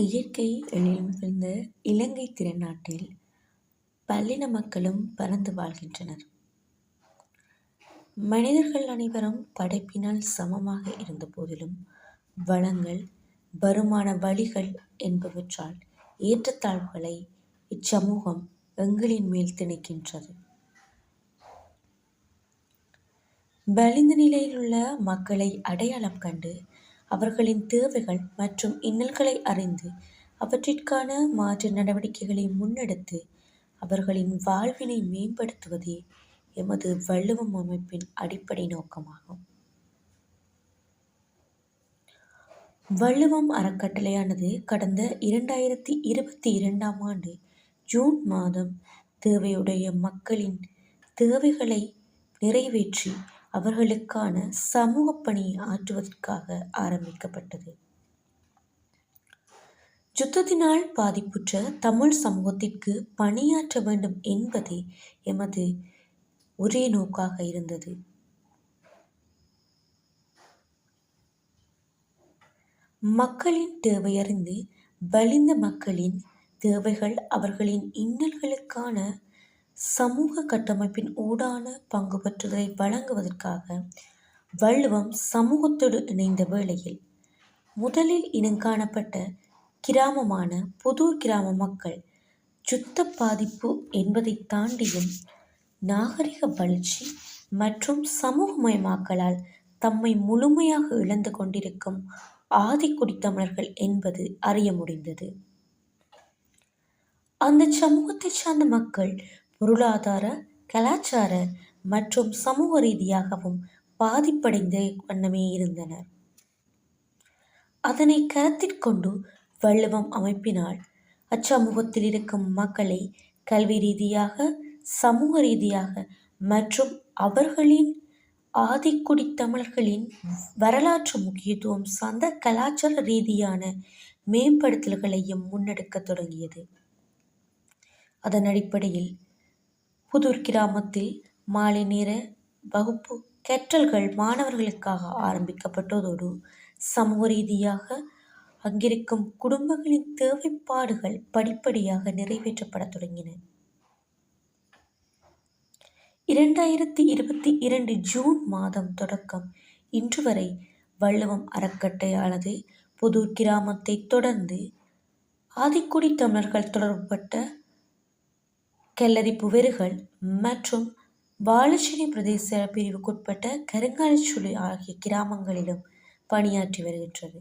இயற்கை எழில் மிகுந்த இலங்கை திருநாட்டில் பல்லின மக்களும் பரந்து வாழ்கின்றனர். மனிதர்கள் அனைவரும் படைப்பினால் சமமாக இருந்த போதிலும் வளங்கள், வருமான வழிகள் என்பவற்றால் ஏற்றத்தாழ்வுகளை இச்சமூகம் எங்களின் மேல் திணிக்கின்றது. வலிந்த நிலையில் உள்ள மக்களை அடையாளம் கண்டு அவர்களின் தேவைகள் மற்றும் இன்னல்களை அறிந்து அவற்றிற்கான மாற்று நடவடிக்கைகளை முன்னெடுத்து அவர்களின் வாழ்வினை மேம்படுத்துவதே எமது வள்ளுவம் அமைப்பின் அடிப்படை நோக்கமாகும். வள்ளுவம் அறக்கட்டளையானது கடந்த 2022ஆம் ஆண்டு ஜூன் மாதம் தேவையுடைய மக்களின் தேவைகளை நிறைவேற்றி அவர்களுக்கான சமூக பணியை ஆற்றுவதற்காக ஆரம்பிக்கப்பட்டது. யுத்தத்தினால் பாதிப்புற்ற தமிழ் சமூகத்திற்கு பணியாற்ற வேண்டும் என்பதே எமது ஒரே நோக்காக இருந்தது. மக்களின் தேவையறிந்து வலிந்த மக்களின் தேவைகள் அவர்களின் இன்னல்களுக்கான சமூக கட்டமைப்பின் ஊடான பங்கு பெற்றுதலை வழங்குவதற்காக வள்ளுவம் சமூகத்தோடு இணைந்த வேளையில் முதலில் இனங்காணப்பட்ட கிராமமான புதூர் கிராம மக்கள் யுத்த பாதிப்பு என்பதை தாண்டியும் நாகரிக வளர்ச்சி மற்றும் சமூகமயமாக்கலால் தம்மை முழுமையாக இழந்து கொண்டிருக்கும் ஆதிக்குடி தமிழர்கள் என்பது அறிய முடிந்தது. அந்த சமூகத்தை சார்ந்த மக்கள் பொருளாதார, கலாச்சார மற்றும் சமூக ரீதியாகவும் பாதிப்படைந்த வண்ணமே இருந்தனர். அதனை கருத்திற்கொண்டு வள்ளுவம் அமைப்பினால் அச்சமூகத்தில் இருக்கும் மக்களை கல்வி ரீதியாக, சமூக ரீதியாக மற்றும் அவர்களின் ஆதிக்குடி தமிழர்களின் வரலாற்று முக்கியத்துவம் சார்ந்த கலாச்சார ரீதியான மேம்படுத்தல்களையும் முன்னெடுக்க தொடங்கியது. அதன் அடிப்படையில் புதூர் கிராமத்தில் மாலை நேர வகுப்பு கற்றல்கள் மாணவர்களுக்காக ஆரம்பிக்கப்பட்டதோடு சமூக ரீதியாக அங்கிருக்கும் குடும்பங்களின் தேவைப்பாடுகள் படிப்படியாக நிறைவேற்றப்பட தொடங்கின. 2022 ஜூன் மாதம் தொடக்கம் இன்று வரை வள்ளுவம் அறக்கட்டளையானது புதூர் கிராமத்தை தொடர்ந்து ஆதிக்குடி தமிழர்கள் தொடர்புபட்ட கெல்லரிப்புவெருகள் மற்றும் வாழைச்சேனை பிரதேச பிரிவுக்குட்பட்ட கருங்காலிச்சோலை ஆகிய கிராமங்களிலும் பணியாற்றி வருகின்றது.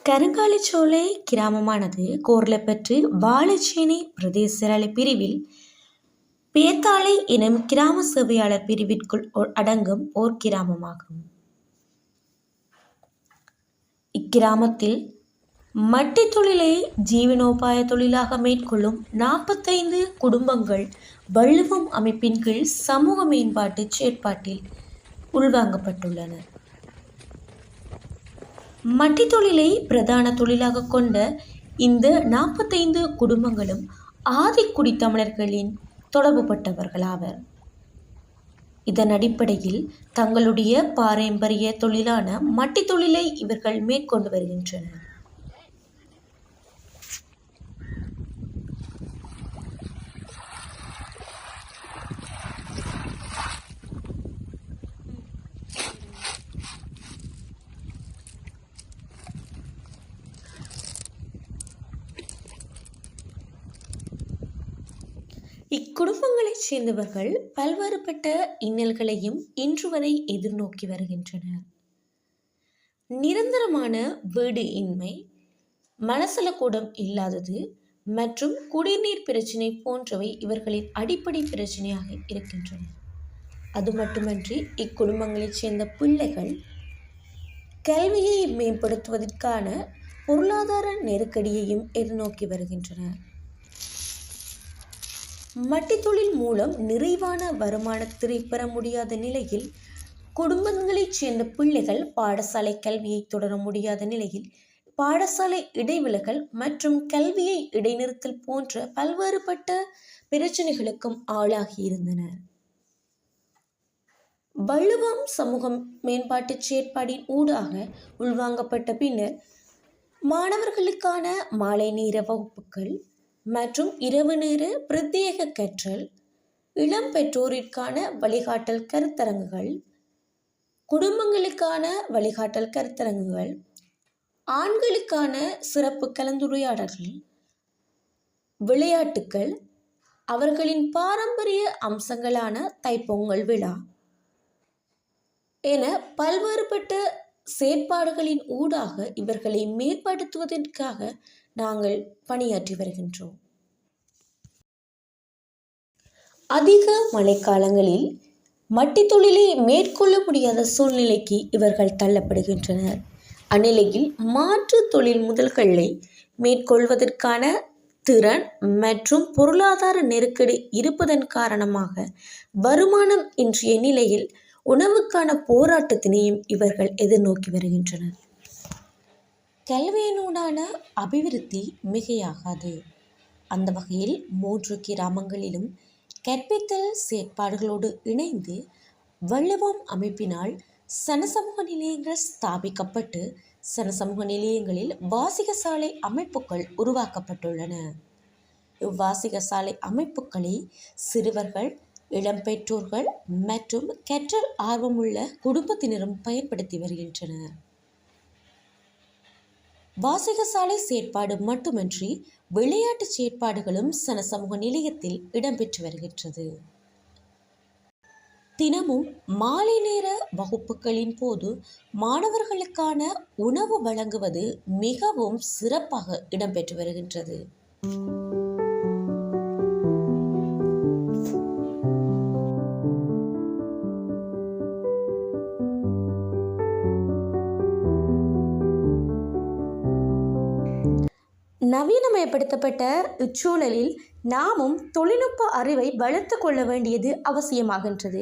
கருங்காலிச்சோலை கிராமமானது கோர்லப்பற்று வாழைச்சேனை பிரதேச பிரிவில் பேத்தாளை எனும் கிராம சேவையாளர் பிரிவிற்குள் அடங்கும் ஓர் கிராமமாகும். இக்கிராமத்தில் மட்டி தொழிலை ஜீவனோபாய தொழிலாக மேற்கொள்ளும் 45 குடும்பங்கள் வள்ளுவம் அமைப்பின் கீழ் சமூக மேம்பாட்டு செயற்பாட்டில் உள்வாங்கப்பட்டுள்ளனர். மட்டி தொழிலை பிரதான தொழிலாக கொண்ட இந்த 45 குடும்பங்களும் ஆதிக்குடி தமிழர்களின் தொடர்புபட்டவர்களாவர். இதன் அடிப்படையில் தங்களுடைய பாரம்பரிய தொழிலான மட்டி தொழிலை இவர்கள் மேற்கொண்டு வருகின்றனர். இக்குடும்பங்களைச் சேர்ந்தவர்கள் பல்வேறுபட்ட இன்னல்களையும் இன்று வரை எதிர்நோக்கி வருகின்றனர். நிரந்தரமான வீடு இன்மை, மலசலக்கூடம் இல்லாதது மற்றும் குடிநீர் பிரச்சினை போன்றவை இவர்களின் அடிப்படை பிரச்சனையாக இருக்கின்றன. அது மட்டுமன்றி இக்குடும்பங்களைச் சேர்ந்த பிள்ளைகள் கல்வியை மேம்படுத்துவதற்கான பொருளாதார நெருக்கடியையும் எதிர்நோக்கி வருகின்றனர். மட்டி தொழில் மூலம் நிறைவான வருமானத்தை பெற முடியாத நிலையில் குடும்பங்களைச் சேர்ந்த பிள்ளைகள் பாடசாலை கல்வியை தொடர முடியாத நிலையில் பாடசாலை இடைவிலகல் மற்றும் கல்வியை இடைநிறுத்தல் போன்ற பல்வேறுபட்ட பிரச்சனைகளுக்கும் ஆளாகியிருந்தனர். வள்ளுவம் சமூக மேம்பாட்டு செயற்பாடின் ஊடாக உள்வாங்கப்பட்ட பின்னர் மாணவர்களுக்கான மாலை நேர வகுப்புகள் மற்றும் இரவு நேர பிரத்யேக கற்றல், இளம் பெற்றோரிற்கான வழிகாட்டல் கருத்தரங்குகள், குடும்பங்களுக்கான வழிகாட்டல் கருத்தரங்குகள், ஆண்களுக்கான சிறப்பு கலந்துரையாடல்கள், விளையாட்டுக்கள், அவர்களின் பாரம்பரிய அம்சங்களான தைப்பொங்கல் விழா என பல்வேறுபட்ட செயற்பாடுகளின் ஊடாக இவர்களை மேம்படுத்துவதற்காக நாங்கள் பணியாற்றி வருகின்றோம். அதிக மழைக்காலங்களில் மட்டி தொழிலை மேற்கொள்ள முடியாத சூழ்நிலைக்கு இவர்கள் தள்ளப்படுகின்றனர். அந்நிலையில் மாற்று தொழில் முதல்களை மேற்கொள்வதற்கான திறன் மற்றும் பொருளாதார நெருக்கடி இருப்பதன் காரணமாக வருமானம் இன்றைய நிலையில் உணவுக்கான போராட்டத்தினையும் இவர்கள் எதிர்நோக்கி வருகின்றனர். கல்வியினூடான அபிவிருத்தி மிகையாகாது. அந்த வகையில் 3 கிராமங்களிலும் கற்பித்தல் செயற்பாடுகளோடு இணைந்து வள்ளுவம் அமைப்பினால் சனசமூக நிலையங்கள் ஸ்தாபிக்கப்பட்டு சனசமூக நிலையங்களில் வாசிகசாலை அமைப்புகள் உருவாக்கப்பட்டுள்ளன. இவ்வாசிகசாலை அமைப்புகளை சிறுவர்கள், இளம்பெற்றோர்கள் மற்றும் கற்றல் ஆர்வமுள்ள குடும்பத்தினரும் பயன்படுத்தி வருகின்றனர். வாசிகசாலை செயற்பாடு மட்டுமின்றி விளையாட்டு செயற்பாடுகளும் சனசமூக நிலையத்தில் இடம்பெற்று வருகின்றது. தினமும் மாலை நேர வகுப்புகளின் போது மாணவர்களுக்கான உணவு வழங்குவது மிகவும் சிறப்பாக இடம்பெற்று வருகின்றது. நவீனமயப்படுத்தப்பட்ட இச்சூழலில் நாமும் தொழில்நுட்ப அறிவை வளர்த்து கொள்ள வேண்டியது அவசியமாகின்றது.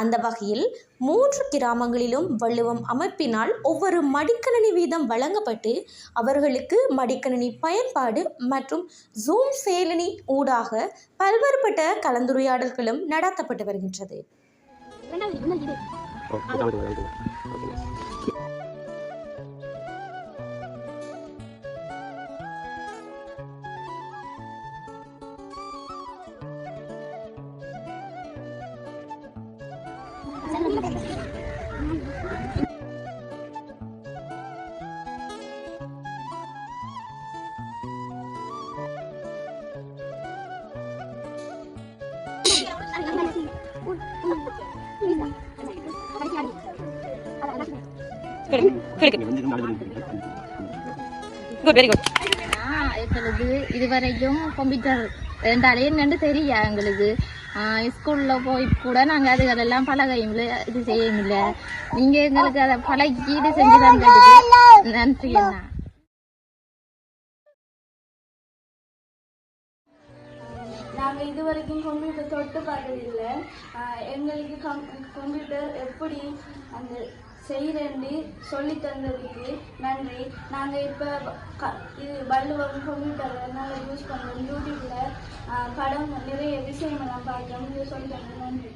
அந்த வகையில் 3 கிராமங்களிலும் வள்ளுவம் அமைப்பினால் ஒவ்வொரு மடிக்கணினி வீதம் வழங்கப்பட்டு அவர்களுக்கு மடிக்கணினி பயன்பாடு மற்றும் ஜூம் செயலி ஊடாக பல்வேறுபட்ட கலந்துரையாடல்களும் நடத்தப்பட்டு வருகின்றது. எங்களுக்கு இதுவரைக்கும் கம்ப்யூட்டர் ரெண்டாலே என்னன்னு தெரியா. எங்களுக்கு ஸ்கூல்ல போய் கூட நாங்க அதுகளெல்லாம் பழகையும் இது செய்யும் இல்ல. நீங்க எங்களுக்கு அதை பழகி இது செஞ்சுதான் நன்றி. என்ன நாங்கள் இதுவரைக்கும் கம்ப்யூட்டர் தொட்டு பார்த்ததில்லை. எங்களுக்கு கம்ப்யூட்டர் எப்படி அந்த செய்கிறேன்னு சொல்லி தந்ததுக்கு நன்றி. நாங்கள் இப்போ இது வள்ளுவம் கம்ப்யூட்டரை நாங்கள் யூஸ் பண்ணுறோம். யூடியூப்பில் படம் நிறைய விஷயங்கள்லாம் பார்க்குறோம். இது சொல்லி தந்தது நன்றி.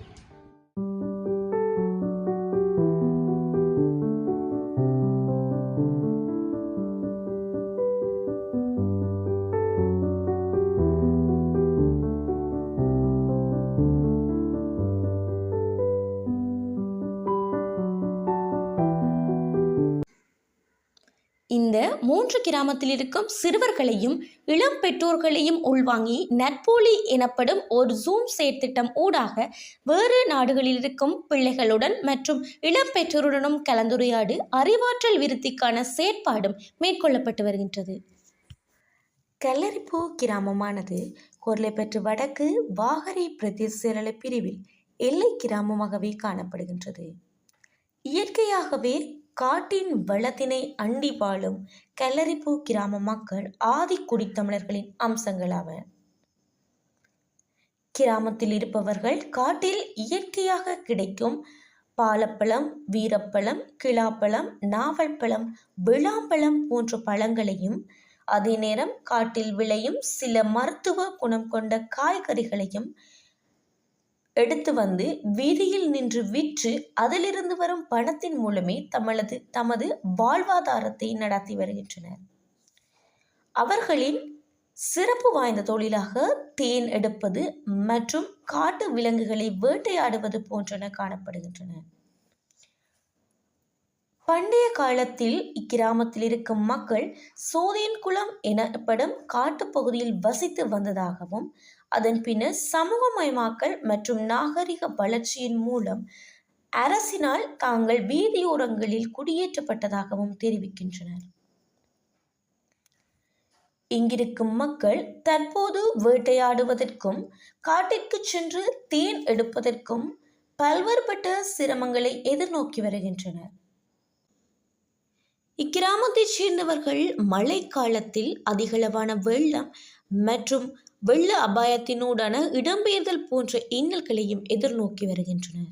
இந்த 3 கிராமத்தில் இருக்கும் சிறுவர்களையும் இளம் பெற்றோர்களையும் உள்வாங்கி நற்போலி எனப்படும் ஒரு ஜூம் செயற்திட்டம் ஊடாக வேறு நாடுகளில் இருக்கும் பிள்ளைகளுடன் மற்றும் இளம் பெற்றோருடனும் கலந்துரையாடி அறிவாற்றல் விருத்திக்கான செயற்பாடும் மேற்கொள்ளப்பட்டு வருகின்றது. கல்லரிப்பூ கிராமமானது கொர்லைப்பற்று வடக்கு வாகரை பிரதேச செயலக பிரிவில் எல்லை கிராமமாகவே காணப்படுகின்றது. இயற்கையாகவே காட்டின் வளத்தினை அண்டி வாழும் கல்லரிப்பூ கிராம மக்கள் ஆதி குடித்தமிழர்களின் அம்சங்களாவர். கிராமத்தில் இருப்பவர்கள் காட்டில் இயற்கையாக கிடைக்கும் பாலப்பழம், வீரப்பழம், கிளாப்பழம், நாவல் பழம், விளாம்பழம் போன்ற பழங்களையும் அதே நேரம் காட்டில் விளையும் சில மருத்துவ குணம் கொண்ட காய்கறிகளையும் எடுத்து வந்து வீதியில் நின்று விற்று அதிலிருந்து வரும் பணத்தின் மூலமே தமது வாழ்வாதாரத்தை நடத்தி வருகின்றனர். அவர்களின் சிறப்பு வாய்ந்த தொழிலாக தேன் எடுப்பது மற்றும் காட்டு விலங்குகளை வேட்டையாடுவது போன்றன காணப்படுகின்றன. பண்டைய காலத்தில் இக்கிராமத்தில் இருக்கும் மக்கள் சோதேன்குளம் எனப்படும் காட்டுப்பகுதியில் வசித்து வந்ததாகவும் அதன் பின்னர் சமூகமயமாக்கல் மற்றும் நாகரிக வளர்ச்சியின் மூலம் அரசினால் தாங்கள் வீதியோரங்களில் குடியேற்றப்பட்டதாகவும் தெரிவிக்கின்றனர். இங்கிருக்கும் மக்கள் தற்போது வேட்டையாடுவதற்கும் காட்டிற்கு சென்று தேன் எடுப்பதற்கும் பல்வேறுபட்ட சிரமங்களை எதிர்நோக்கி வருகின்றனர். இக்கிராமத்தைச் சேர்ந்தவர்கள் மழை காலத்தில் அதிகளவான வெள்ளம் மற்றும் வெள்ள அபாயத்தினூடான இடம்பெயர்தல் போன்ற இன்னல்களையும் எதிர்நோக்கி வருகின்றனர்.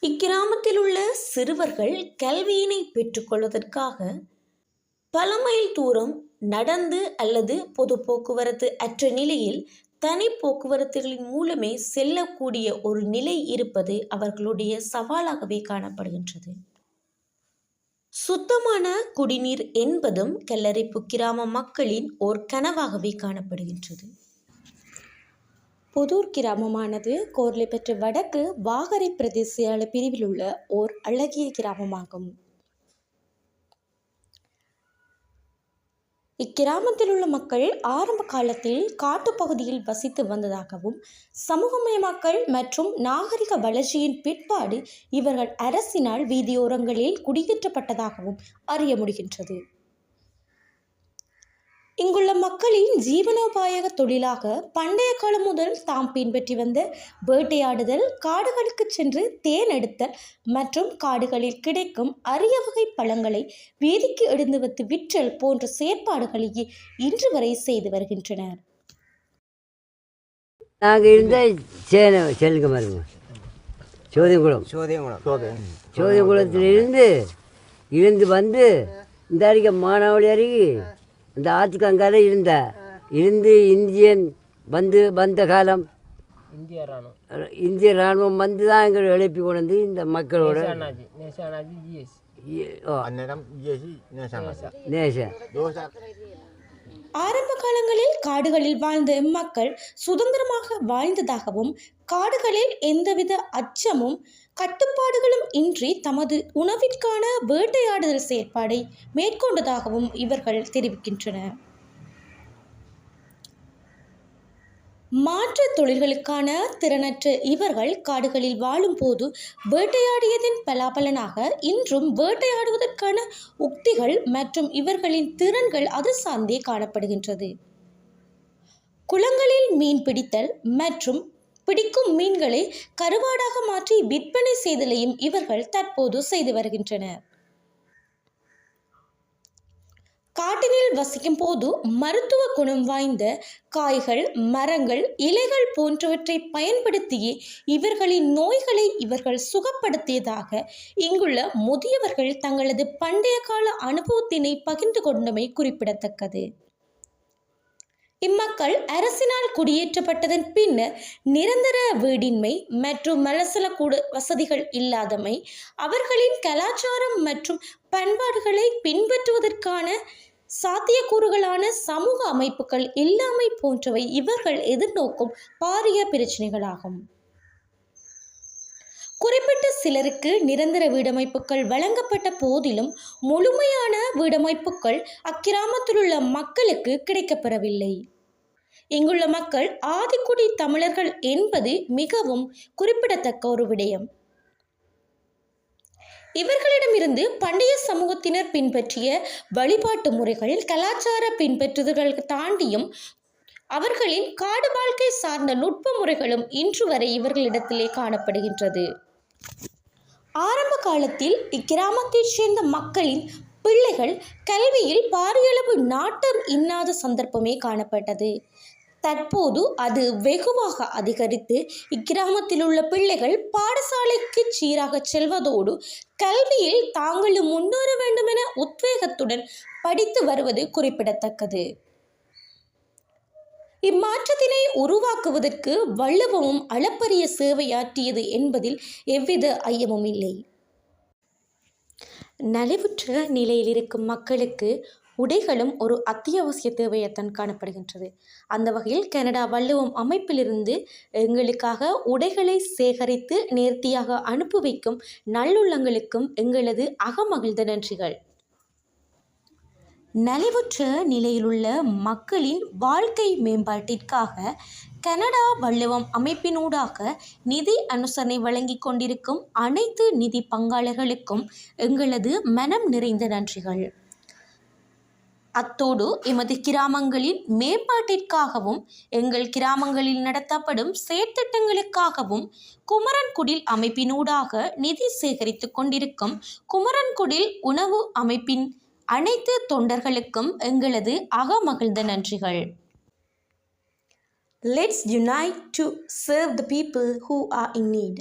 இக்கிராமத்தில் உள்ள சிறுவர்கள் கல்வியினை பெற்றுக்கொள்வதற்காக பல மைல் தூரம் நடந்து அல்லது பொது போக்குவரத்து அற்ற நிலையில் தனி போக்குவரத்துகளின் மூலமே செல்லக்கூடிய ஒரு நிலை இருப்பது அவர்களுடைய சவாலாகவே காணப்படுகின்றது. சுத்தமான குடிநீர் என்பதும் கல்லறைப்பு கிராம மக்களின் ஓர் கனவாகவே காணப்படுகின்றது. புதூர் கிராமமானது கோர்லைப்பற்று வடக்கு வாகரை பிரதேச பிரிவில் உள்ள ஓர் அழகிய கிராமமாகும். இக்கிராமத்தில் உள்ள மக்கள் ஆரம்ப காலத்தில் காட்டுப்பகுதியில் வசித்து வந்ததாகவும் சமூகமயமாக்கல் மற்றும் நாகரிக வளர்ச்சியின் பிற்பாடு இவர்கள் அரசினால் வீதியோரங்களில் குடியேற்றப்பட்டதாகவும் அறிய முடிகின்றது. இங்குள்ள மக்களின் ஜீவனோபாய தொழிலாக பண்டைய காலம் முதல் தாம் பின்பற்றி வந்த வேட்டையாடுதல், காடுகளுக்கு சென்று தேன் எடுத்தல் மற்றும் காடுகளில் கிடைக்கும் அரிய வகை பழங்களை வீதிக்கு எடுத்து வைத்து விற்றல் போன்ற செயற்பாடுகளையே இன்று வரை செய்து வருகின்றனர். நாங்கள் இருந்த செல்லுங்க பாருங்க, சோதியங்குளத்திலிருந்து இருந்து வந்து இந்த அருகே மானாவளி அருகே இந்த ஆற்றுக்கு அங்கால இருந்து இந்தியன் வந்த காலம் இந்திய இராணுவம் வந்து தான் எங்களை எழுப்பி கொண்டு வந்து இந்த மக்களோட ஆரம்ப காலங்களில் காடுகளில் வாழ்ந்த மக்கள் சுதந்திரமாக வாழ்ந்ததாகவும் காடுகளில் எந்தவித அச்சமும் கட்டுப்பாடுகளும் இன்றி தமது உணவிற்கான வேட்டையாடுதல் செயற்பாடை மேற்கொண்டதாகவும் இவர்கள் தெரிவிக்கின்றனர். மாற்றுத் தொழில்களுக்கான திறனற்ற இவர்கள் காடுகளில் வாழும் போது வேட்டையாடியதின் பலாபலனாக இன்றும் வேட்டையாடுவதற்கான உக்திகள் மற்றும் இவர்களின் திறன்கள் அது சார்ந்தே காணப்படுகின்றது. குளங்களில் மீன் பிடித்தல் மற்றும் பிடிக்கும் மீன்களை கருவாடாக மாற்றி விற்பனை செய்தலையும் இவர்கள் தற்போது செய்து வருகின்றனர். காட்டினில் வசிக்கும் போது மருத்துவ குணம் வாய்ந்த காய்கள், மரங்கள், இலைகள் போன்றவற்றை பயன்படுத்தியே இவர்களின் நோய்களை இவர்கள் சுகப்படுத்தியதாக இங்குள்ள முதியவர்கள் தங்களது பண்டைய கால அனுபவத்தினை பகிர்ந்து கொண்டமை குறிப்பிடத்தக்கது. இம்மக்கள் அரசினால் குடியேற்றப்பட்டதன் பின்னர் நிரந்தர வீடின்மை மற்றும் மலசலக்கூட வசதிகள் இல்லாதமை, அவர்களின் கலாச்சாரம் மற்றும் பண்பாடுகளை பின்பற்றுவதற்கான சாத்தியக்கூறுகளான சமூக அமைப்புகள் இல்லாமை போன்றவை இவர்கள் எதிர்நோக்கும் பாரிய பிரச்சனைகளாகும். குறிப்பிட்ட சிலருக்கு நிரந்தர வீடமைப்புகள் வழங்கப்பட்ட போதிலும் முழுமையான வீடமைப்புகள் அக்கிராமத்தில் உள்ள மக்களுக்கு கிடைக்கப்பெறவில்லை. இங்குள்ள மக்கள் ஆதிக்குடி தமிழர்கள் என்பது மிகவும் குறிப்பிடத்தக்க ஒரு விடயம். இவர்களிடமிருந்து பண்டைய சமூகத்தினர் பின்பற்றிய வழிபாட்டு முறைகள், கலாச்சார பின்பற்றுதல்கள் தாண்டியும் அவர்களின் காடு வாழ்க்கை சார்ந்த நுட்ப முறைகளும் இன்று வரை இவர்களிடத்திலே காணப்படுகின்றது. ஆரம்ப காலத்தில் இக்கிராமத்தைச் சேர்ந்த மக்களின் பிள்ளைகள் கல்வியில் பாரியளவு நாட்டம் இன்னாத சந்தர்ப்பமே காணப்பட்டது. தற்போது அது வெகுவாக அதிகரித்து இக்கிராமத்தில் உள்ள பிள்ளைகள் பாடசாலைக்கு சீராக செல்வதோடு கல்வியில் தாங்களும் முன்னேற வேண்டும் என உத்வேகத்துடன் படித்து வருவது குறிப்பிடத்தக்கது. இம்மாற்றத்தினை உருவாக்குவதற்கு வள்ளுவமும் அளப்பரிய சேவையாற்றியது என்பதில் எவ்வித ஐயமும் இல்லை. நலிவுற்ற நிலையில் இருக்கும் மக்களுக்கு உடைகளும் ஒரு அத்தியாவசிய தேவையத்தான் காணப்படுகின்றது. அந்த வகையில் கனடா வள்ளுவம் அமைப்பிலிருந்து எங்களுக்காக உடைகளை சேகரித்து நேர்த்தியாக அனுப்பி வைக்கும் நல்லுள்ளங்களுக்கும் எங்களது அகமகிழ்ந்த நன்றிகள். நலிவுற்ற நிலையிலுள்ள மக்களின் வாழ்க்கை மேம்பாட்டிற்காக கனடா வள்ளுவம் அமைப்பினூடாக நிதி அனுசரணை வழங்கி கொண்டிருக்கும் அனைத்து நிதி பங்காளர்களுக்கும் எங்களது மனம் நிறைந்த நன்றிகள். அத்தோடு எமது கிராமங்களின் மேம்பாட்டிற்காகவும் எங்கள் கிராமங்களில் நடத்தப்படும் செயற்திட்டங்களுக்காகவும் குமரன்குடில் அமைப்பினூடாக நிதி சேகரித்து கொண்டிருக்கும் குமரன்குடில் உணவு அமைப்பின் அனைத்து தொண்டர்களுக்கும் எங்களது அகமகிழ்ந்த நன்றிகள். Let's unite to serve the people who are in need.